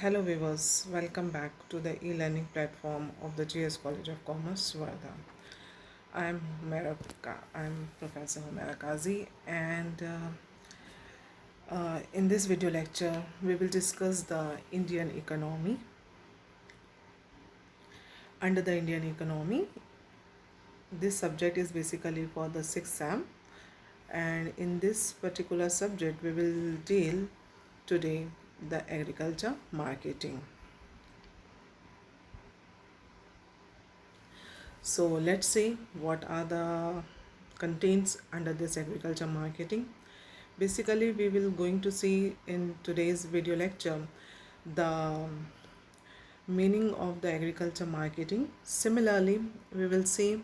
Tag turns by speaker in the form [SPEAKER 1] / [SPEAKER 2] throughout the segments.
[SPEAKER 1] Hello viewers, welcome back to the e-learning platform of the GS College of Commerce, Wardha. I'm Professor Humaira Kazi, and in this video lecture we will discuss the Indian economy. Under the Indian economy, this subject is basically for the 6th SAM, and in this particular subject we will deal today the agriculture marketing. So let's see what are the contents under this agriculture marketing. Basically, we will going to see in today's video lecture the meaning of the agriculture marketing. Similarly, we will see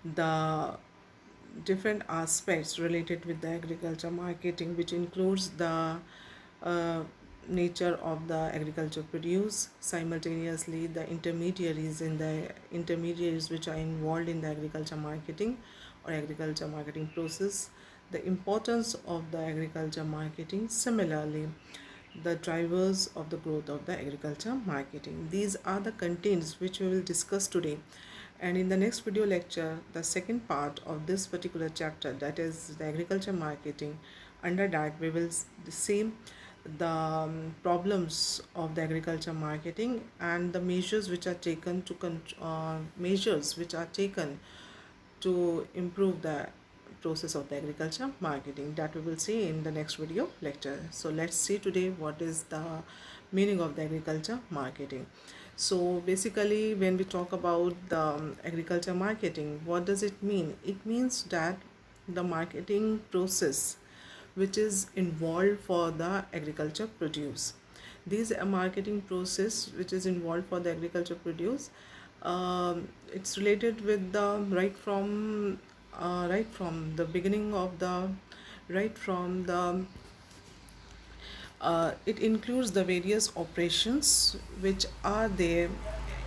[SPEAKER 1] the different aspects related with the agriculture marketing, which includes the uh, nature of the agriculture produce, simultaneously the intermediaries which are involved in the agriculture marketing or agriculture marketing process, the importance of the agriculture marketing, similarly the drivers of the growth of the agriculture marketing. These are the contents which we will discuss today, and in the next video lecture the second part of this particular chapter, that is the agriculture marketing, under that we will see the problems of the agriculture marketing and the measures which are taken to improve the process of the agriculture marketing, that we will see in the next video lecture. So let's see today what is the meaning of the agriculture marketing. So basically, when we talk about the agriculture marketing, what does it mean? It means that the marketing process which is involved for the agriculture produce. This marketing process which is involved for the agriculture produce, it's related with the right from the beginning of the right from the it includes the various operations which are there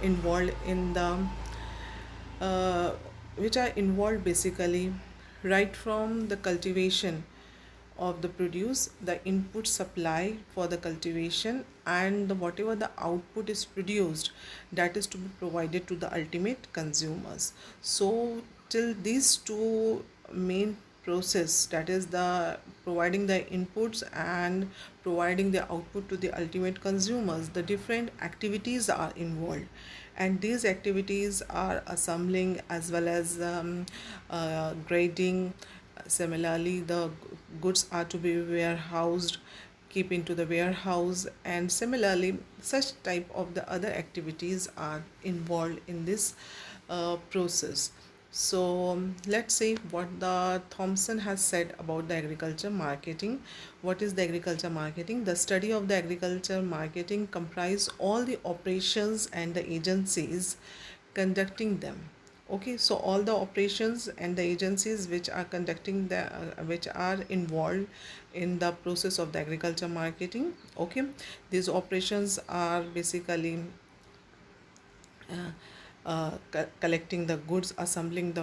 [SPEAKER 1] involved in the uh, which are involved basically right from the cultivation of the produce, the input supply for the cultivation, and whatever the output is produced, that is to be provided to the ultimate consumers. So till these two main process, that is the providing the inputs and providing the output to the ultimate consumers, the different activities are involved, and these activities are assembling as well as grading. Similarly, the goods are to be warehoused, keep into the warehouse, and similarly such type of the other activities are involved in this process. So let's see what the Thompson has said about the agriculture marketing. What is the agriculture marketing? The study of the agriculture marketing comprise all the operations and the agencies conducting them. Okay, so all the operations and the agencies which are conducting the which are involved in the process of the agriculture marketing. Okay, these operations are basically collecting the goods, assembling the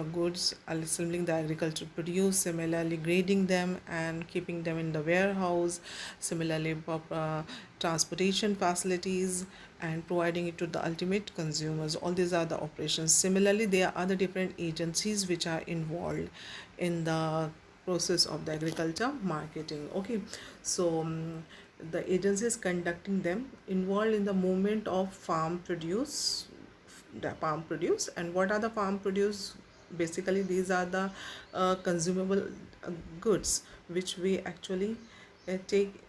[SPEAKER 1] agricultural produce, similarly grading them and keeping them in the warehouse, similarly transportation facilities, and providing it to the ultimate consumers. All these are the operations. Similarly, there are the different agencies which are involved in the process of the agriculture marketing. Okay, so the agencies conducting them involved in the movement of farm produce. And what are the farm produce? Basically, these are the consumable goods which we actually take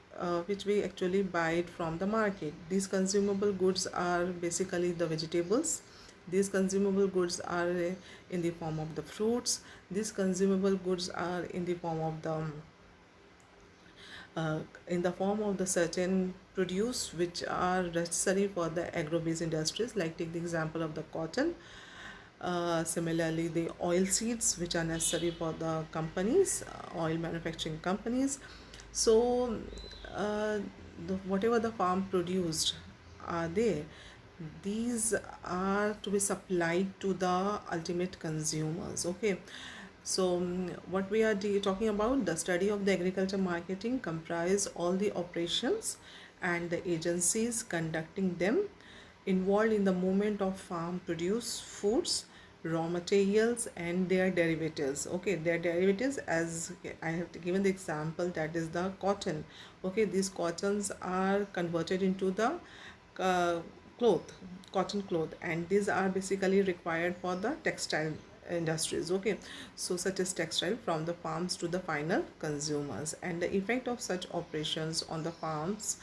[SPEAKER 1] which we actually buy it from the market. These consumable goods are basically the vegetables. These consumable goods are in the form of the fruits. These consumable goods are in the form of the certain produce which are necessary for the agro-based industries, like take the example of the cotton. Similarly, the oil seeds which are necessary for the companies, oil manufacturing companies. So whatever the farm produced are there, these are to be supplied to the ultimate consumers. Okay, So what we are talking about, the study of the agriculture marketing comprise all the operations and the agencies conducting them involved in the movement of farm produce foods, raw materials and their derivatives. Okay, their derivatives, as I have given the example, that is the cotton. Okay, these cottons are converted into the uh, cloth, cotton cloth, and these are basically required for the textile industries. Okay, so such as textile from the farms to the final consumers, and the effect of such operations on the farmers,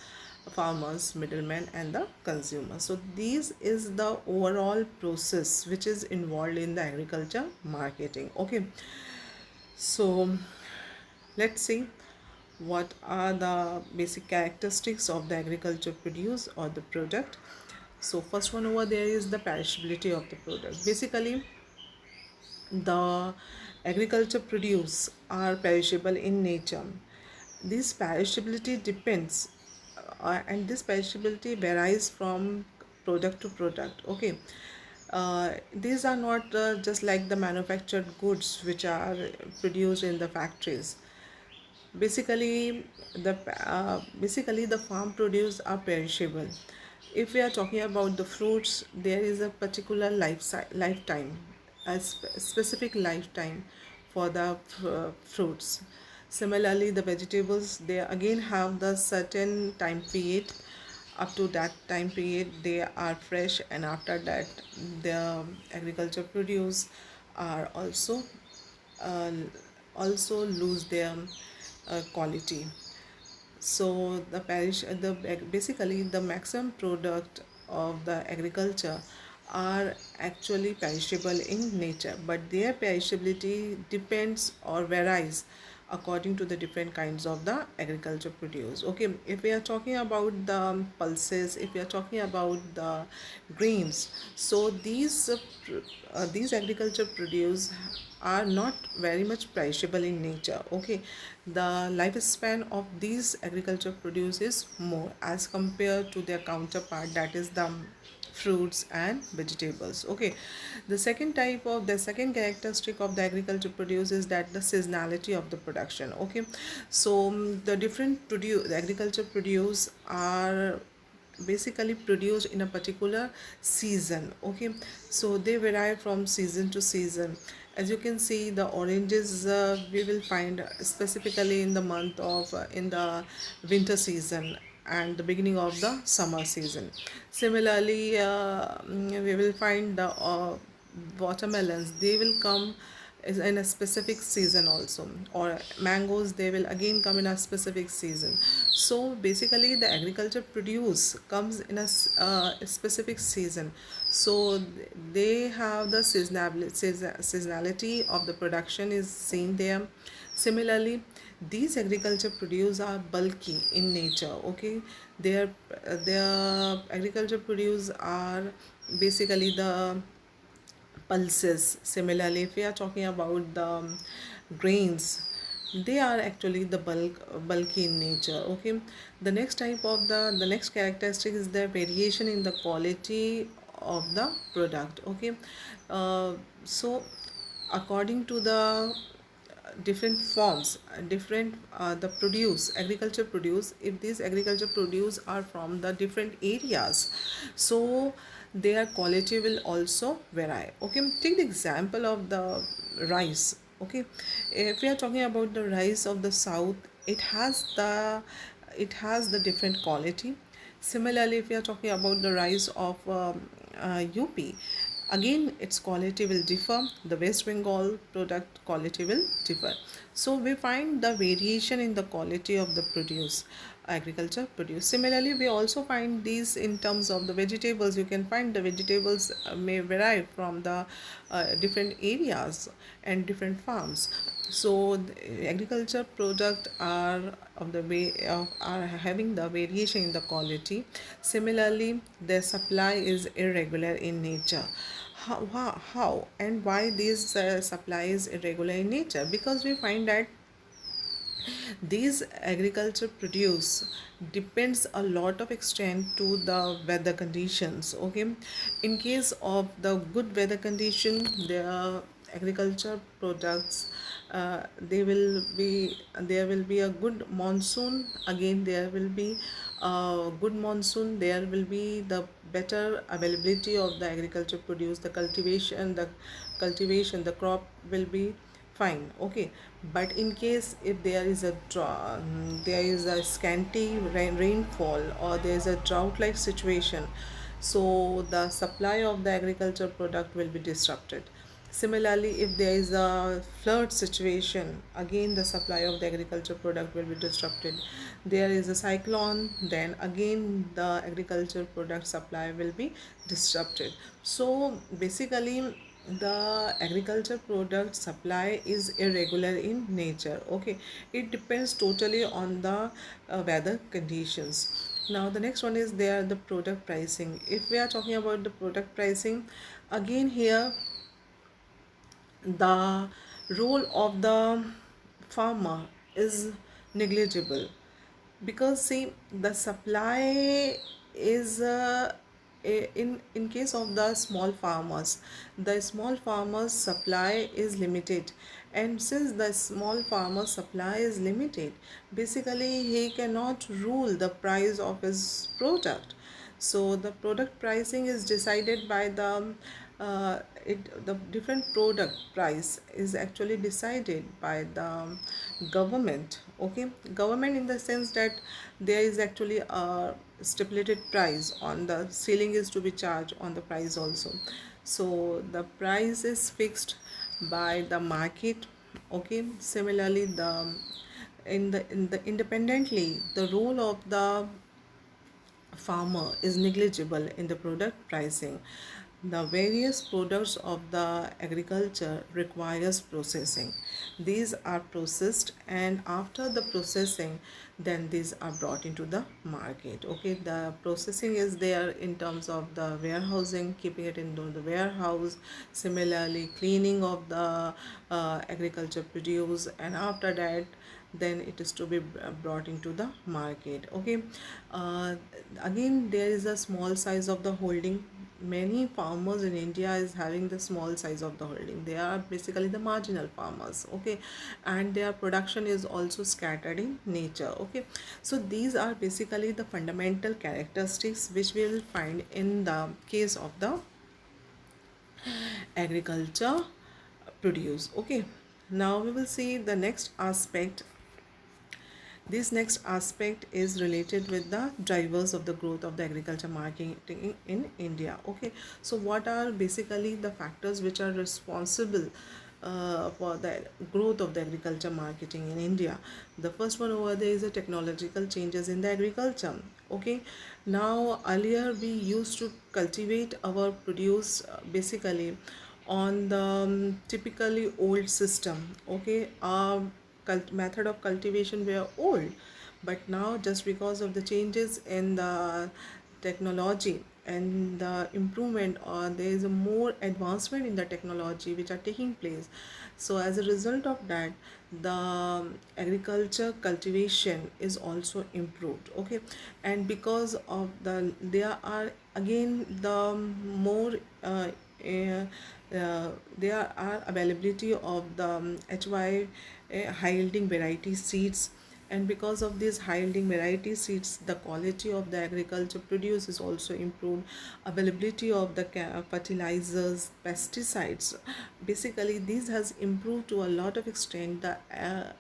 [SPEAKER 1] middlemen and the consumers. So these is the overall process which is involved in the agriculture marketing. Okay, so let's see what are the basic characteristics of the agriculture produce or the product. So first one over there is the perishability of the product. Basically, the agriculture produce are perishable in nature. This perishability depends, and this perishability varies from product to product. Okay, these are not just like the manufactured goods which are produced in the factories. Basically the farm produce are perishable. If we are talking about the fruits, there is a particular lifetime, a specific lifetime for the fruits. Similarly, the vegetables, they again have the certain time period. Up to that time period they are fresh, and after that the agriculture produce are uh, also lose their quality. So the parish the basically the maximum product of the agriculture are actually perishable in nature, but their perishability depends or varies according to the different kinds of the agriculture produce. Okay, if we are talking about the pulses, if we are talking about the grains, so these agriculture produce are not very much perishable in nature. Okay, the lifespan of these agriculture produce is more as compared to their counterpart, that is the fruits and vegetables. Okay, the second characteristic of the agriculture produce is that the seasonality of the production. Okay, so the agriculture produce are basically produced in a particular season. Okay, so they vary from season to season. As you can see, the oranges we will find specifically in the month of in the winter season and the beginning of the summer season. Similarly, we will find the watermelons, they will come is in a specific season also, or mangoes, they will again come in a specific season. So basically the agriculture produce comes in a specific season. So they have the seasonality of the production is seen there. Similarly, these agriculture produce are bulky in nature. Okay, their agriculture produce are basically the pulses. Similarly, if we are talking about the grains, they are actually the bulky in nature. Okay, the next characteristic is the variation in the quality of the product. Okay, uh, so according to the different forms, different the produce agriculture produce, if these agriculture produce are from the different areas, so their quality will also vary. Okay, take the example of the rice. Okay, if we are talking about the rice of the south, it has the different quality. Similarly, if we are talking about the rice of UP, again its quality will differ. The West Bengal product quality will differ. So we find the variation in the quality of the produce, agriculture produce. Similarly, we also find these in terms of the vegetables. You can find the vegetables may vary from the different areas and different farms. So the agriculture product are of the way of are having the variation in the quality. Similarly, their supply is irregular in nature. How and why this supply is irregular in nature? Because we find that these agriculture produce depends a lot of extent to the weather conditions. Okay, in case of the good weather condition, their agriculture products, there will be a good monsoon. Again, there will be a good monsoon, there will be the better availability of the agriculture produce, the cultivation, the crop will be fine. Okay, but in case if there is there is a scanty rainfall, or there is a drought like situation, so the supply of the agriculture product will be disrupted. Similarly, if there is a flood situation, again the supply of the agriculture product will be disrupted. There is a cyclone, then again the agriculture product supply will be disrupted. So basically, the agriculture product supply is irregular in nature. Okay, it depends totally on the weather conditions. Now the next one is there the product pricing. If we are talking about the product pricing, again here the role of the farmer is negligible, because see the supply is in case of the small farmers, the small farmers supply is limited, and since the small farmer supply is limited, basically he cannot rule the price of his product. So the product pricing is decided by the different product price is actually decided by the government. Okay, government in the sense that there is actually a stipulated price on the ceiling is to be charged on the price also. So the price is fixed by the market. Okay, similarly the independently the role of the farmer is negligible in the product pricing. The various products of the agriculture requires processing. These are processed, and after the processing, then these are brought into the market. Okay, the processing is there in terms of the warehousing, keeping it in the warehouse. Similarly, cleaning of the agriculture produce, and after that then it is to be brought into the market. Okay, uh, again there is a small size of the holding. Many farmers in India is having the small size of the holding. They are basically the marginal farmers. Okay, and their production is also scattered in nature. Okay, so these are basically the fundamental characteristics which we will find in the case of the agriculture produce. Okay, now we will see the next aspect. This next aspect is related with the drivers of the growth of the agriculture marketing in India. Okay, so what are basically the factors which are responsible for the growth of the agriculture marketing in India? The first one over there is the technological changes in the agriculture. Okay, now earlier we used to cultivate our produce basically on the typically old system. Okay, method of cultivation were old, but now just because of the changes in the technology and the improvement, or there is a more advancement in the technology which are taking place, so as a result of that the agriculture cultivation is also improved. Okay, and because of there are again the more there are availability of the high yielding variety seeds, and because of these high yielding variety seeds the quality of the agriculture produce is also improved. Availability of the fertilizers, pesticides, basically this has improved to a lot of extent the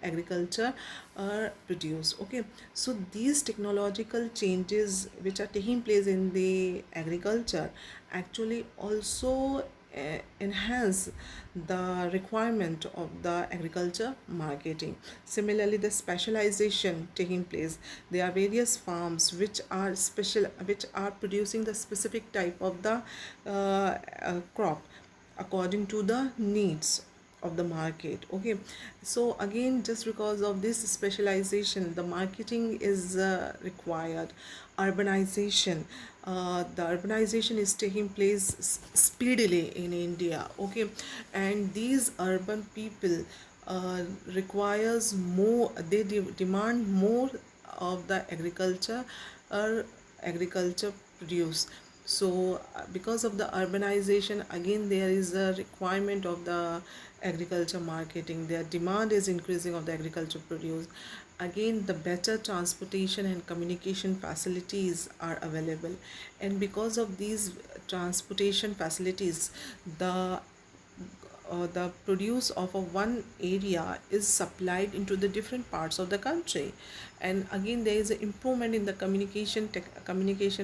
[SPEAKER 1] agriculture produce. Okay, so these technological changes which are taking place in the agriculture actually also enhance the requirement of the agriculture marketing. Similarly, the specialization taking place. There are various farms which are producing the specific type of the crop according to the needs of the market. Okay, so again just because of this specialization the marketing is required. Urbanization, the urbanization is taking place speedily in India. Okay, and these urban people requires more, they demand more of the agriculture or agriculture produce. So because of the urbanization, again there is a requirement of the agriculture marketing. Their demand is increasing of the agriculture produce. Again, the better transportation and communication facilities are available, and because of these transportation facilities, the produce of a one area is supplied into the different parts of the country. And again there is an improvement in the communication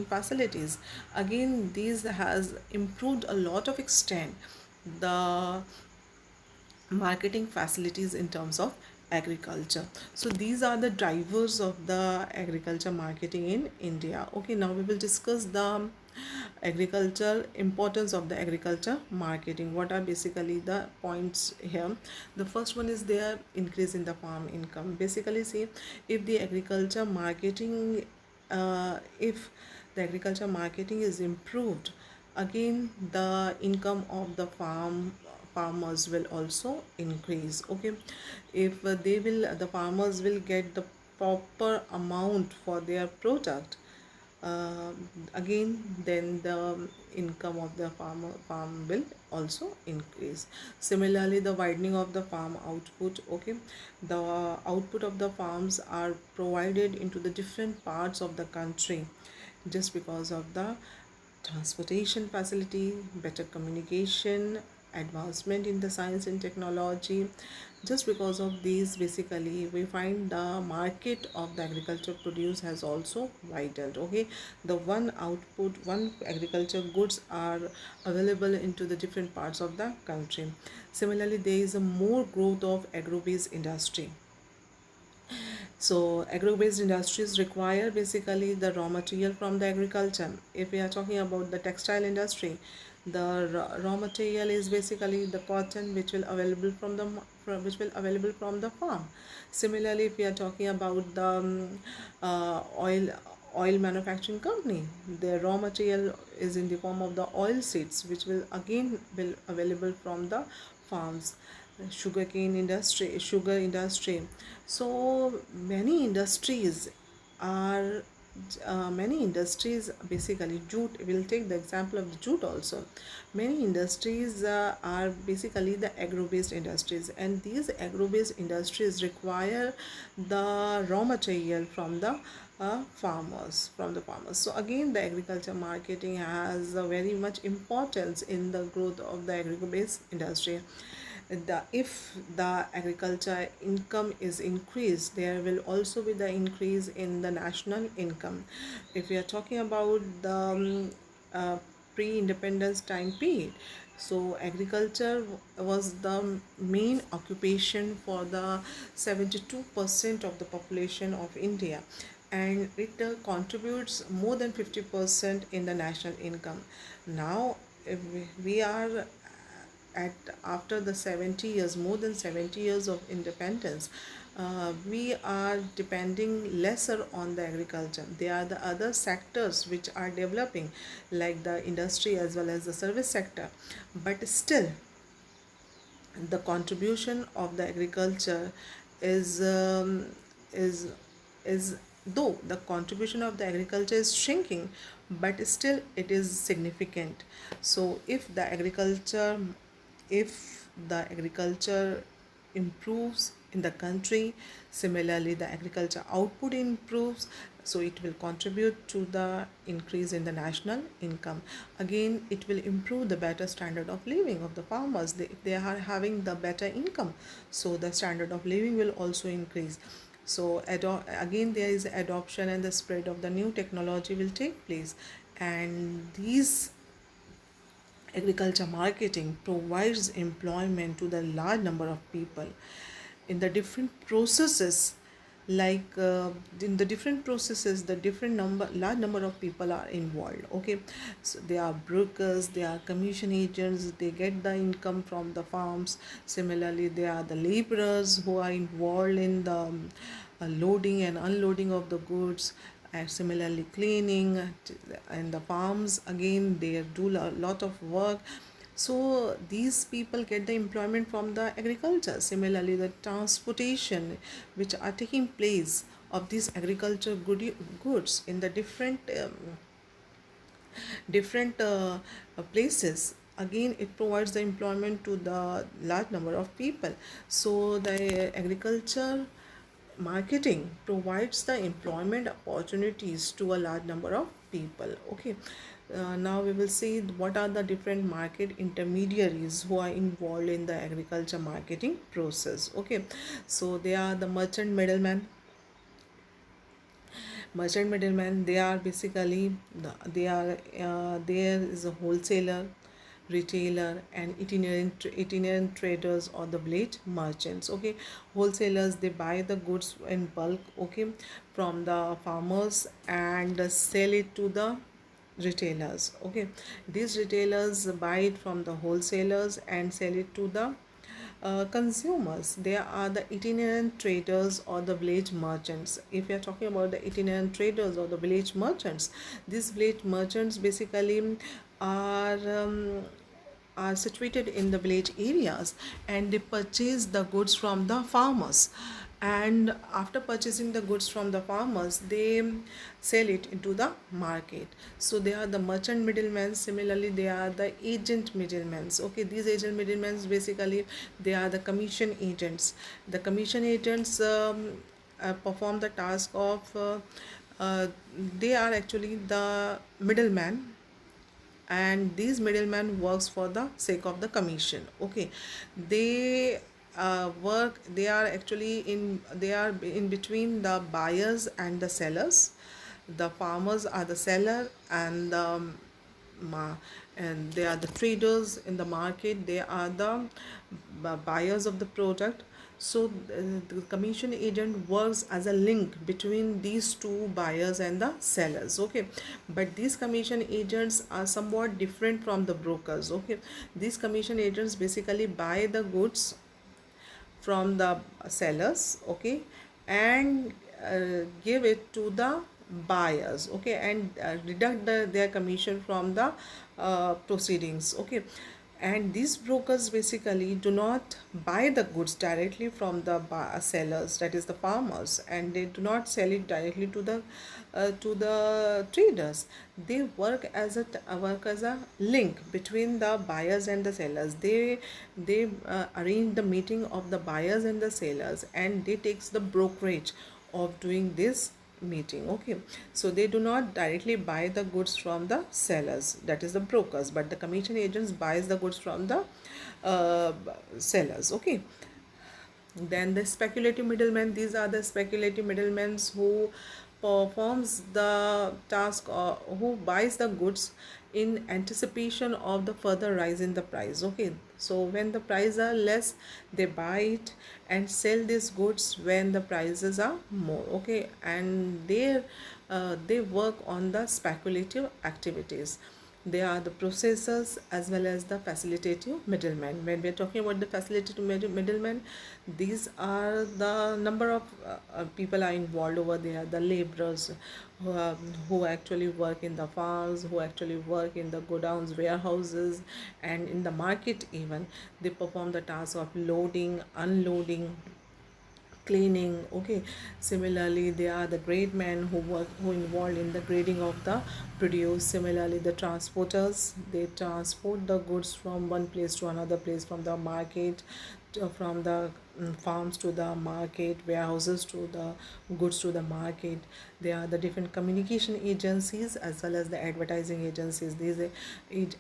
[SPEAKER 1] facilities. Again, these has improved a lot of extent the marketing facilities in terms of agriculture. So these are the drivers of the agriculture marketing in India. Okay, now we will discuss the agriculture importance of the agriculture marketing. What are basically the points here? The first one is their increase in the farm income. Basically, see, if the agriculture marketing if the agriculture marketing is improved, again the income of the farmers will also increase. Okay, if the farmers will get the proper amount for their product, uh, again then the income of the farm will also increase. Similarly, the widening of the farm output. Okay, the output of the farms are provided into the different parts of the country just because of the transportation facility, better communication, advancement in the science and technology. Just because of these, basically, we find the market of the agriculture produce has also widened. Okay, the one agriculture goods are available into the different parts of the country. Similarly, there is a more growth of agro-based industry. So agro-based industries require basically the raw material from the agriculture. If we are talking about the textile industry, the raw material is basically the cotton which will available from the which will available from the farm. Similarly, if we are talking about the oil manufacturing company, the raw material is in the form of the oil seeds which will again be available from the farms. Sugar industry. So are many industries, basically jute, we'll take the example of the jute also. Many industries are basically the agro-based industries, and these agro-based industries require the raw material from the farmers. So again, the agriculture marketing has a very much importance in the growth of the agro-based industry. If the agriculture income is increased, there will also be the increase in the national income. If we are talking about the uh, pre-independence time period, so agriculture was the main occupation for the 72% of the population of India, and it contributes more than 50% in the national income. Now, if we are at after the 70 years, more than 70 years of independence, we are depending lesser on the agriculture. There are the other sectors which are developing, like the industry as well as the service sector, but still the contribution of the agriculture is is is though the contribution of the agriculture is shrinking, but still it is significant. So if the agriculture improves in the country, similarly the agriculture output improves, so it will contribute to the increase in the national income. Again, it will improve the better standard of living of the farmers. If they are having the better income, so the standard of living will also increase. So again, there is adoption and the spread of the new technology will take place, and these agriculture marketing provides employment to the large number of people in the different processes. Like in the different processes, the different number large number of people are involved. Okay, so they are brokers, they are commission agents, they get the income from the farms. Similarly, they are the laborers who are involved in the loading and unloading of the goods, and similarly cleaning and the farms, again they do a lot of work. So these people get the employment from the agriculture. Similarly, the transportation which are taking place of these agriculture goods in the different different places. Again, it provides the employment to the large number of people. So the agriculture marketing provides the employment opportunities to a large number of people. Okay, now we will see what are the different market intermediaries who are involved in the agriculture marketing process. Okay, so they are the merchant middlemen. They are basically they are there is a wholesaler, retailer, and itinerant traders or the village merchants. Okay, wholesalers, they buy the goods in bulk, okay, from the farmers and sell it to the retailers. Okay, these retailers buy it from the wholesalers and sell it to the consumers. They are the itinerant traders or the village merchants. If we are talking about the itinerant traders or the village merchants, these village merchants basically are are situated in the village areas, and they purchase the goods from the farmers, and after purchasing the goods from the farmers, they sell it into the market. So they are the merchant middlemen. Similarly, they are the agent middlemen. Okay, these agent middlemen basically, they are the commission agents. The commission agents perform the task of uh, they are actually the middleman, and these middlemen works for the sake of the commission. Okay, they work, they are actually in, they are in between the buyers and the sellers. The farmers are the seller, and ma- and they are the traders in the market. They are the buyers of the product. So the commission agent works as a link between these two buyers and the sellers. Okay, but these commission agents are somewhat different from the brokers. Okay, these commission agents basically buy the goods from the sellers. Okay, and give it to the buyers. Okay, and deduct their commission from the proceedings. Okay, and these brokers basically do not buy the goods directly from the sellers, that is the farmers, and they do not sell it directly to the traders. They work as a link between the buyers and the sellers. They arrange the meeting of the buyers and the sellers, and they takes the brokerage of doing this meeting. Okay, so they do not directly buy the goods from the sellers, that is the brokers, but the commission agents buys the goods from the uh, sellers. Okay, then the speculative middlemen, these are the speculative middlemen who performs the task, or who buys the goods in anticipation of the further rise in the price. Okay, so when the prices are less, they buy it and sell these goods when the prices are more. Okay, and they work on the speculative activities. They are the processors as well as the facilitative middlemen. When we are talking about the facilitative middlemen, these are the number of people are involved over there. The laborers who actually work in the farms, who actually work in the godowns, warehouses, and in the market even. They perform the task of loading, unloading, cleaning. Okay, similarly, they are the grade men who involved in the grading of the produce. Similarly, the transporters, they transport the goods from one place to another place, from the market from the farms to the market, warehouses to the goods to the market. They are the different communication agencies as well as the advertising agencies. These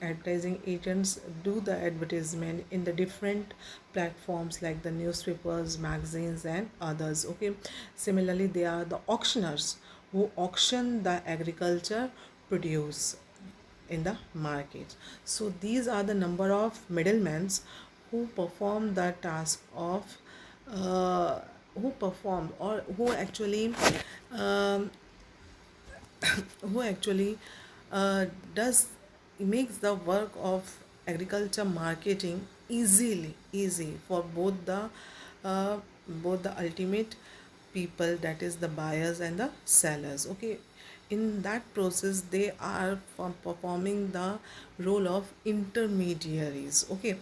[SPEAKER 1] advertising agents do the advertisement in the different platforms like the newspapers, magazines, and others. Okay, similarly, they are the auctioneers who auction the agriculture produce in the market. So these are the number of middlemen who perform the task of uh, who perform or who actually um, who actually does makes the work of agriculture marketing easy for uh, both the ultimate people, that is the buyers and the sellers. Okay, in that process they are performing the role of intermediaries. Okay,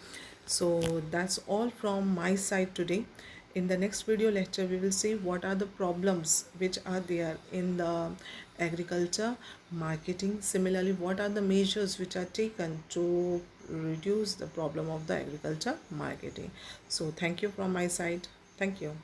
[SPEAKER 1] so that's all from my side today. In the next video lecture, we will see what are the problems which are there in the agriculture marketing. Similarly, what are the measures which are taken to reduce the problem of the agriculture marketing. So thank you from my side. Thank you.